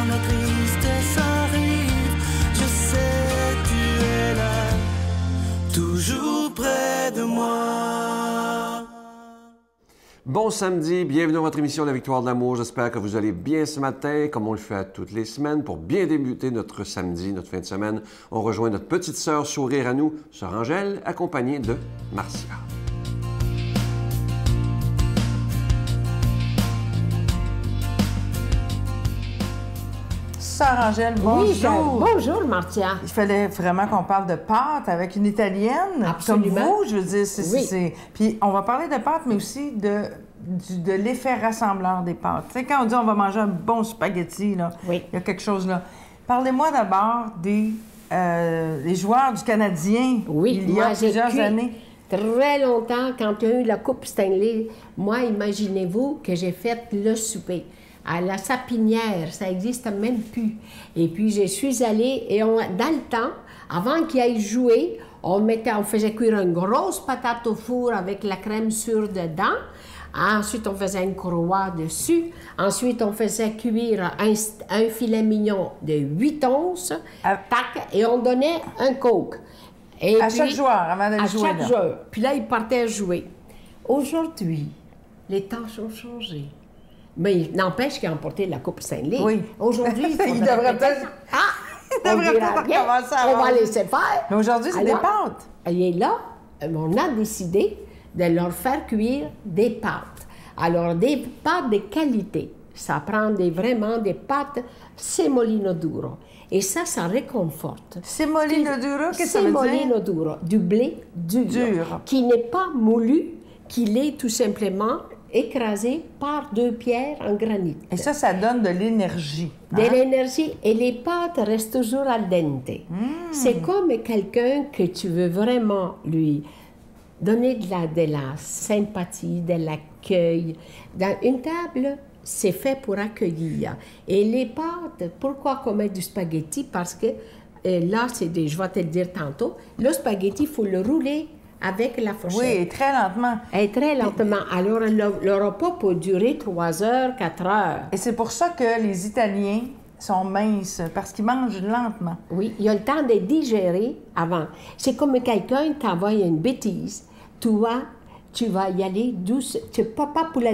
quand la tristesse arrive, je sais tu es là, toujours près de moi. Bon samedi, bienvenue à votre émission La Victoire de l'amour. J'espère que vous allez bien ce matin, comme on le fait toutes les semaines. Pour bien débuter notre samedi, notre fin de semaine, on rejoint notre petite sœur sourire à nous, sœur Angèle, accompagnée de Marcia. Sœur Angèle, bonjour. Oui, bonjour, Marcia. Il fallait vraiment qu'on parle de pâtes avec une Italienne. Absolument. Comme vous, je veux dire. Oui. Puis on va parler de pâtes, mais aussi de l'effet rassembleur des pâtes. Tu sais, quand on dit on va manger un bon spaghetti, là, Oui. il y a quelque chose là. Parlez-moi d'abord des joueurs du Canadien il y a plusieurs années. Très longtemps, quand il y a eu la Coupe Stanley, moi, imaginez-vous que j'ai fait le souper à la Sapinière, ça n'existe même plus. Et puis, je suis allée, et dans le temps, avant qu'il aille jouer, on faisait cuire une grosse patate au four avec la crème sûre dedans. Ensuite, on faisait une croix dessus. Ensuite, on faisait cuire un filet mignon de 8 onces, tac, et on donnait un coke. Et À puis, chaque joueur, avant d'aller jouer. À chaque joueur. Puis là, il partait jouer. Aujourd'hui, les tâches ont changé. Mais il n'empêche qu'il a emporté la Coupe Stanley. Oui. Aujourd'hui, Il devrait peut-être... on devrait dira peut-être rien, recommencer à on va manger. laisser faire. Mais aujourd'hui, c'est des Alors, pâtes. Et là, on a décidé de leur faire cuire des pâtes. Alors, des pâtes de qualité. Ça prend vraiment des pâtes semolino duro. Et ça réconforte. Semolino duro, qu'est-ce que ça veut dire? Semolino duro, du blé dur. Qui n'est pas moulu, qu'il est tout simplement écrasé par 2 pierres en granit. Et ça donne de l'énergie. De l'énergie, et les pâtes restent toujours al dente. C'est comme quelqu'un que tu veux vraiment lui donner de la sympathie, de l'accueil. Dans une table, c'est fait pour accueillir. Et les pâtes, pourquoi qu'on met du spaghetti? Parce que là, je vais te le dire tantôt, le spaghetti, il faut le rouler avec la fourchette. Oui, et très lentement. Et très lentement. Alors, le repas peut durer 3 heures, 4 heures. Et c'est pour ça que les Italiens sont minces, parce qu'ils mangent lentement. Oui, il y a le temps de digérer avant. C'est comme quelqu'un t'envoie une bêtise. Toi, tu vas y aller douce. Tu ne peux pas la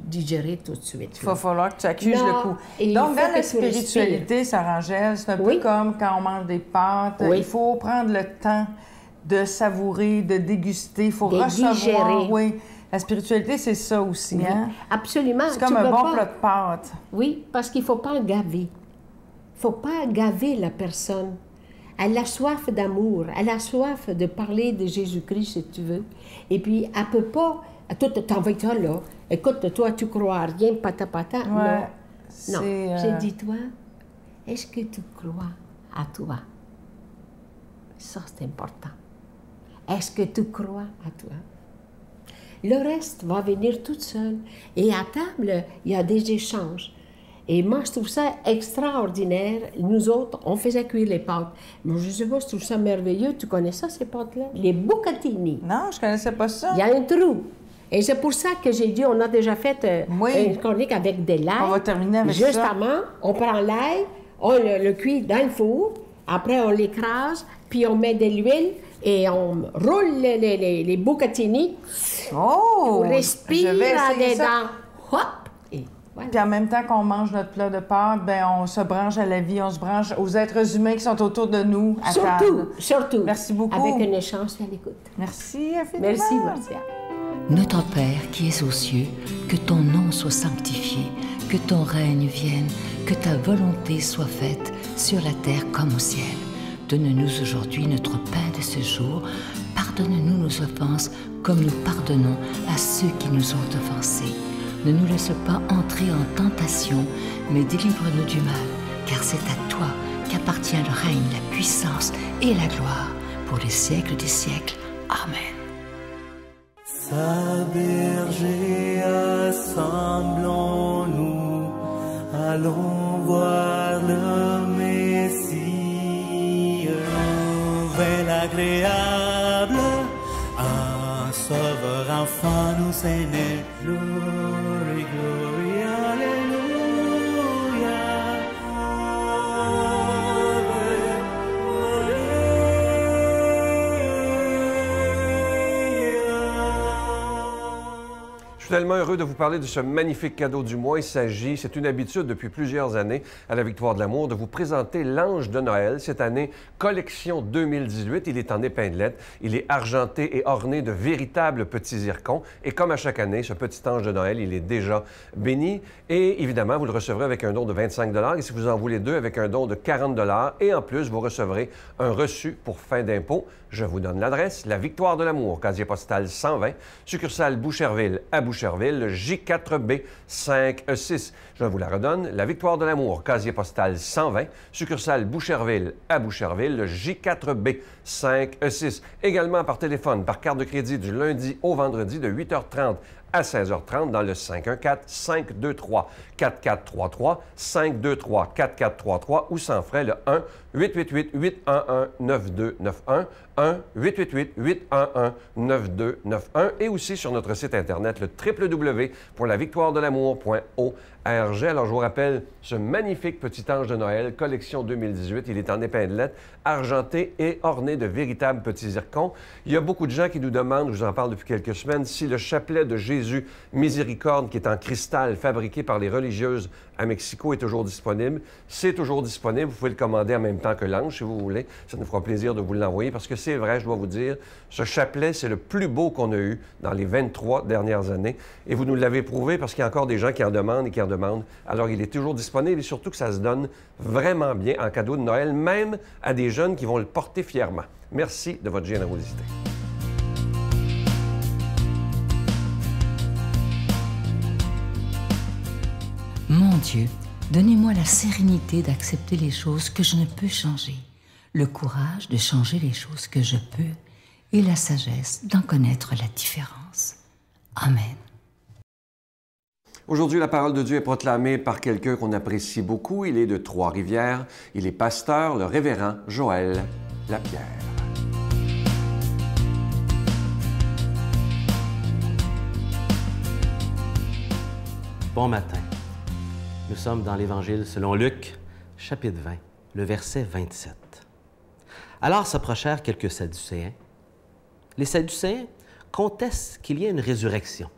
digérer tout de suite. Il va falloir que tu accuses Non, le coup. et Donc, il faut dans la que tu respires. spiritualité, Sœur Angèle, c'est un peu Oui. comme quand on mange des pâtes. Oui. Il faut prendre le temps de savourer, de déguster. Il faut De recevoir. digérer. Oui. La spiritualité, c'est ça aussi. Hein? Absolument. C'est comme Tu un peux bon pas- plat de pâtes. Oui, parce qu'il ne faut pas gaver. Il ne faut pas gaver la personne. Elle a soif d'amour, elle a soif de parler de Jésus-Christ, si tu veux. Et puis, elle ne peut pas... Toi, t'envoies ça, là. Écoute, toi, tu crois à rien, pata. Ouais, Non. c'est, Non. J'ai dit, toi, est-ce que tu crois à toi? Ça, c'est important. Est-ce que tu crois à toi? Le reste va venir tout seul. Et à table, il y a des échanges. Et moi, je trouve ça extraordinaire. Nous autres, on faisait cuire les pâtes. Moi, je sais pas, je trouve ça merveilleux. Tu connais ça, ces pâtes-là? Les bucatini. Non, je connaissais pas ça. Il y a un trou. Et c'est pour ça que j'ai dit, on a déjà fait Oui. une chronique avec de l'ail. On va terminer avec ça. Justement, on prend l'ail, on le cuit dans le four, après on l'écrase, puis on met de l'huile et on roule les bucatini. Oh! On respire Je vais essayer ça. dedans. Hop! Et voilà. Puis en même temps qu'on mange notre plat de pâtes, ben on se branche à la vie, on se branche aux êtres humains qui sont autour de nous à table. Surtout. Merci beaucoup. Avec un échange à l'écoute. Merci infiniment. Merci, Marcia. Notre Père qui es aux cieux, que ton nom soit sanctifié, que ton règne vienne, que ta volonté soit faite sur la terre comme au ciel. Donne-nous aujourd'hui notre pain de ce jour. Pardonne-nous nos offenses comme nous pardonnons à ceux qui nous ont offensés. Ne nous laisse pas entrer en tentation, mais délivre-nous du mal, car c'est à toi qu'appartient le règne, la puissance et la gloire pour les siècles des siècles. Amen. Sa berger, assemblons-nous, allons voir le Messie, nouvel agréable, un sauveur enfant nous est né, glory, glory, alléluia, suis tellement heureux de vous parler de ce magnifique cadeau du mois. C'est une habitude depuis plusieurs années à la Victoire de l'amour de vous présenter l'Ange de Noël. Cette année, collection 2018, il est en épinglette, il est argenté et orné de véritables petits zircons. Et comme à chaque année, ce petit Ange de Noël, il est déjà béni. Et évidemment, vous le recevrez avec un don de 25 $ et si vous en voulez deux, avec un don de 40 $. Et en plus, vous recevrez un reçu pour fin d'impôt. Je vous donne l'adresse, la Victoire de l'amour, casier postal 120, succursale Boucherville à Boucherville, le J4B 5E6. Je vous la redonne, la Victoire de l'amour, casier postal 120, succursale Boucherville à Boucherville, le J4B 5E6. Également par téléphone, par carte de crédit du lundi au vendredi de 8h30 à 16h30 dans le 514-523-4433, 523-4433 ou sans frais le 1-888-811-9291, 1-888-811-9291 et aussi sur notre site Internet, le www.lavictoiredelamour.org. Alors, je vous rappelle ce magnifique petit ange de Noël, collection 2018. Il est en épinglette, argenté et orné de véritables petits zircons. Il y a beaucoup de gens qui nous demandent, je vous en parle depuis quelques semaines, si le chapelet de Jésus Miséricorde, qui est en cristal, fabriqué par les religieuses à Mexico, est toujours disponible. C'est toujours disponible. Vous pouvez le commander en même temps que l'ange, si vous voulez. Ça nous fera plaisir de vous l'envoyer parce que c'est vrai, je dois vous dire, ce chapelet, c'est le plus beau qu'on a eu dans les 23 dernières années. Et vous nous l'avez prouvé parce qu'il y a encore des gens qui en demandent et qui en demandent. Alors, il est toujours disponible et surtout que ça se donne vraiment bien en cadeau de Noël, même à des jeunes qui vont le porter fièrement. Merci de votre générosité. Mon Dieu, donnez-moi la sérénité d'accepter les choses que je ne peux changer, le courage de changer les choses que je peux et la sagesse d'en connaître la différence. Amen. Aujourd'hui, la parole de Dieu est proclamée par quelqu'un qu'on apprécie beaucoup. Il est de Trois-Rivières. Il est pasteur, le révérend Joël Lapierre. Bon matin. Nous sommes dans l'Évangile selon Luc, chapitre 20, le verset 27. Alors s'approchèrent quelques Sadducéens. Les Sadducéens contestent qu'il y ait une résurrection.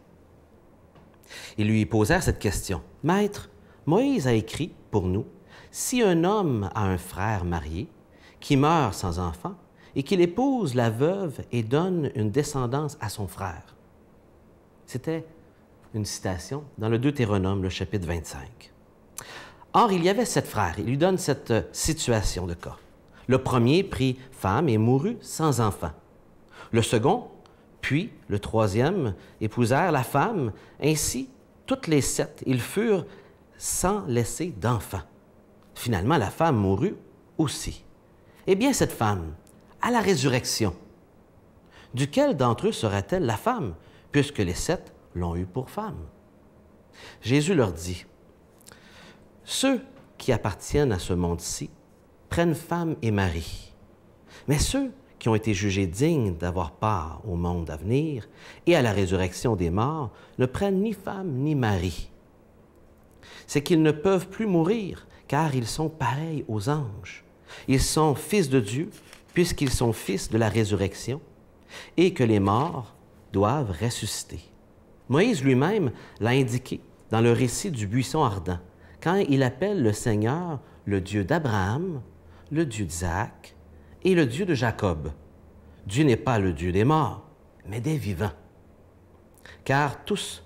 Ils lui posèrent cette question. « Maître, Moïse a écrit pour nous, si un homme a un frère marié qui meurt sans enfant et qu'il épouse la veuve et donne une descendance à son frère. » C'était une citation dans le Deutéronome, le chapitre 25. Or, il y avait 7 frères. Il lui donne cette situation de cas. Le premier prit femme et mourut sans enfant. Le second, puis le troisième, épousèrent la femme. Ainsi, toutes les 7, ils furent sans laisser d'enfant. Finalement, la femme mourut aussi. Eh bien, cette femme, à la résurrection, duquel d'entre eux sera-t-elle la femme, puisque les 7 l'ont eue pour femme? Jésus leur dit, « Ceux qui appartiennent à ce monde-ci prennent femme et mari, mais ceux qui ont été jugés dignes d'avoir part au monde à venir et à la résurrection des morts ne prennent ni femme ni mari. C'est qu'ils ne peuvent plus mourir, car ils sont pareils aux anges. Ils sont fils de Dieu, puisqu'ils sont fils de la résurrection, et que les morts doivent ressusciter. » Moïse lui-même l'a indiqué dans le récit du buisson ardent, quand il appelle le Seigneur le Dieu d'Abraham, le Dieu d'Isaac et le Dieu de Jacob. Dieu n'est pas le Dieu des morts, mais des vivants, car tous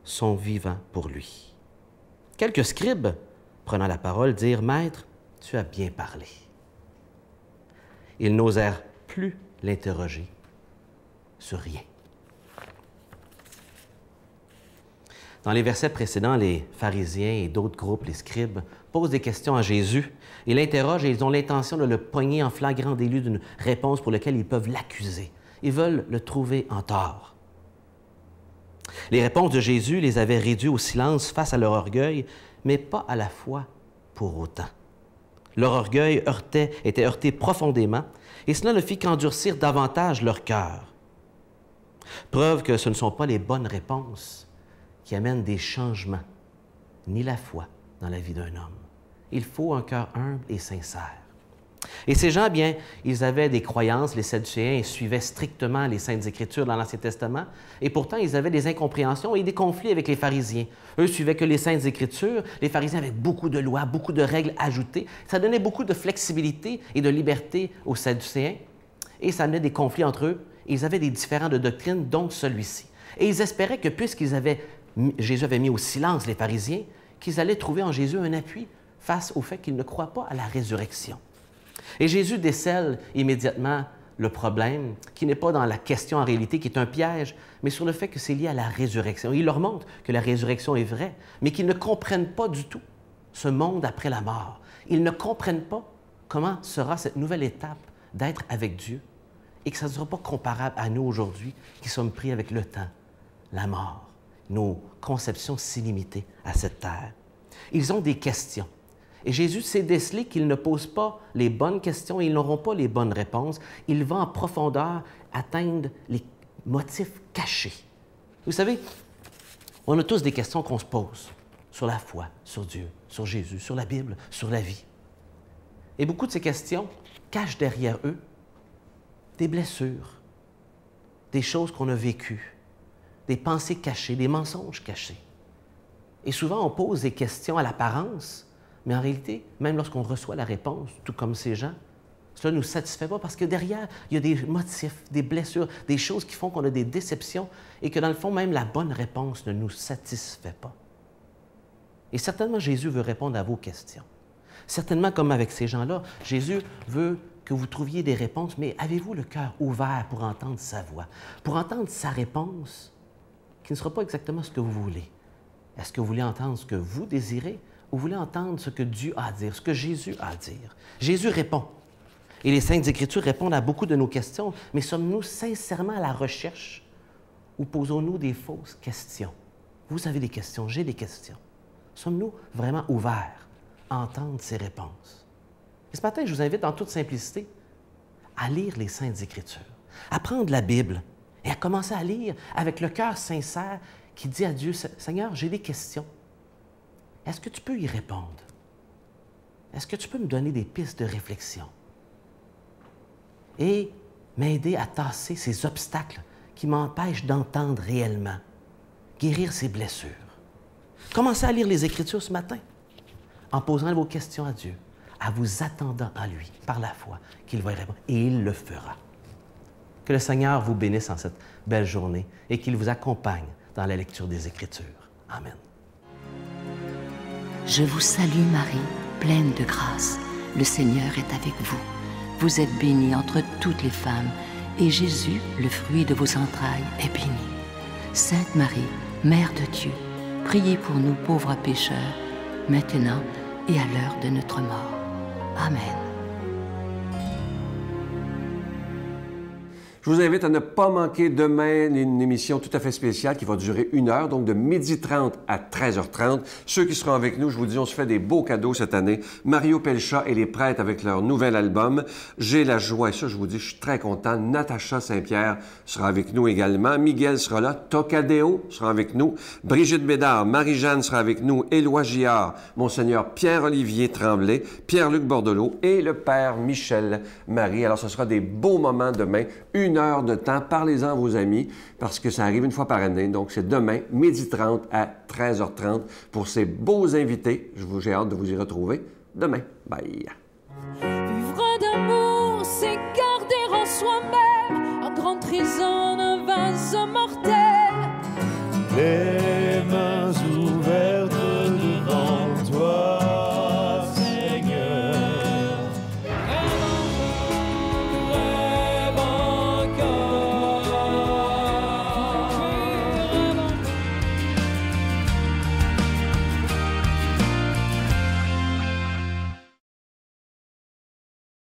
sont vivants pour lui. Quelques scribes, prenant la parole, dirent « Maître, tu as bien parlé. » Ils n'osèrent plus l'interroger sur rien. Dans les versets précédents, les pharisiens et d'autres groupes, les scribes, posent des questions à Jésus. Ils l'interrogent et ils ont l'intention de le pogner en flagrant délit d'une réponse pour laquelle ils peuvent l'accuser. Ils veulent le trouver en tort. Les réponses de Jésus les avaient réduits au silence face à leur orgueil, mais pas à la foi pour autant. Leur orgueil était heurté profondément, et cela ne fit qu'endurcir davantage leur cœur. Preuve que ce ne sont pas les bonnes réponses qui amènent des changements, ni la foi dans la vie d'un homme. Il faut un cœur humble et sincère. Et ces gens, bien, ils avaient des croyances, les Sadducéens, ils suivaient strictement les Saintes Écritures dans l'Ancien Testament, et pourtant, ils avaient des incompréhensions et des conflits avec les pharisiens. Eux suivaient que les Saintes Écritures, les pharisiens avaient beaucoup de lois, beaucoup de règles ajoutées. Ça donnait beaucoup de flexibilité et de liberté aux Sadducéens, et ça amenait des conflits entre eux. Ils avaient des différends de doctrine, dont celui-ci. Et ils espéraient que, Jésus avait mis au silence les pharisiens, qu'ils allaient trouver en Jésus un appui face au fait qu'ils ne croient pas à la résurrection. Et Jésus décèle immédiatement le problème, qui n'est pas dans la question en réalité, qui est un piège, mais sur le fait que c'est lié à la résurrection. Il leur montre que la résurrection est vraie, mais qu'ils ne comprennent pas du tout ce monde après la mort. Ils ne comprennent pas comment sera cette nouvelle étape d'être avec Dieu et que ça ne sera pas comparable à nous aujourd'hui qui sommes pris avec le temps, la mort, nos conceptions si limitées à cette terre. Ils ont des questions. Et Jésus sait déceler qu'ils ne posent pas les bonnes questions et ils n'auront pas les bonnes réponses. Il va en profondeur atteindre les motifs cachés. Vous savez, on a tous des questions qu'on se pose sur la foi, sur Dieu, sur Jésus, sur la Bible, sur la vie. Et beaucoup de ces questions cachent derrière eux des blessures, des choses qu'on a vécues, des pensées cachées, des mensonges cachés. Et souvent, on pose des questions à l'apparence, mais en réalité, même lorsqu'on reçoit la réponse, tout comme ces gens, cela ne nous satisfait pas parce que derrière, il y a des motifs, des blessures, des choses qui font qu'on a des déceptions et que dans le fond, même la bonne réponse ne nous satisfait pas. Et certainement, Jésus veut répondre à vos questions. Certainement, comme avec ces gens-là, Jésus veut que vous trouviez des réponses, mais avez-vous le cœur ouvert pour entendre sa voix, pour entendre sa réponse qui ne sera pas exactement ce que vous voulez? Est-ce que vous voulez entendre ce que vous désirez ou vous voulez entendre ce que Dieu a à dire, ce que Jésus a à dire? Jésus répond. Et les Saintes Écritures répondent à beaucoup de nos questions, mais sommes-nous sincèrement à la recherche ou posons-nous des fausses questions? Vous avez des questions, j'ai des questions. Sommes-nous vraiment ouverts à entendre ces réponses? Et ce matin, je vous invite en toute simplicité à lire les Saintes Écritures, à prendre la Bible et à commencer à lire avec le cœur sincère qui dit à Dieu, « Seigneur, j'ai des questions. Est-ce que tu peux y répondre? Est-ce que tu peux me donner des pistes de réflexion? » Et m'aider à tasser ces obstacles qui m'empêchent d'entendre réellement, guérir ces blessures. Commencez à lire les Écritures ce matin en posant vos questions à Dieu, en vous attendant à lui par la foi qu'il va y répondre, et il le fera. Que le Seigneur vous bénisse en cette belle journée et qu'il vous accompagne dans la lecture des Écritures. Amen. Je vous salue Marie, pleine de grâce. Le Seigneur est avec vous. Vous êtes bénie entre toutes les femmes, et Jésus, le fruit de vos entrailles, est béni. Sainte Marie, Mère de Dieu, priez pour nous pauvres pécheurs, maintenant et à l'heure de notre mort. Amen. Je vous invite à ne pas manquer demain une émission tout à fait spéciale qui va durer 1 heure, donc de 12h30 à 13h30. Ceux qui seront avec nous, je vous dis, on se fait des beaux cadeaux cette année. Mario Pelcha et les Prêtres avec leur nouvel album. J'ai la joie, et ça, je vous dis, je suis très content. Natacha Saint-Pierre sera avec nous également. Miguel sera là. Tocadéo sera avec nous. Brigitte Bédard, Marie-Jeanne sera avec nous. Éloi Giard, Monseigneur Pierre-Olivier Tremblay, Pierre-Luc Bordelot et le Père Michel Marie. Alors, ce sera des beaux moments demain. 1 heure de temps, parlez-en à vos amis, parce que ça arrive une fois par année. Donc, c'est demain, 12h30 à 13h30 pour ces beaux invités. J'ai hâte de vous y retrouver demain. Bye! Vivre d'amour, c'est garder en soi-même un grand trésor d'un vase mortel.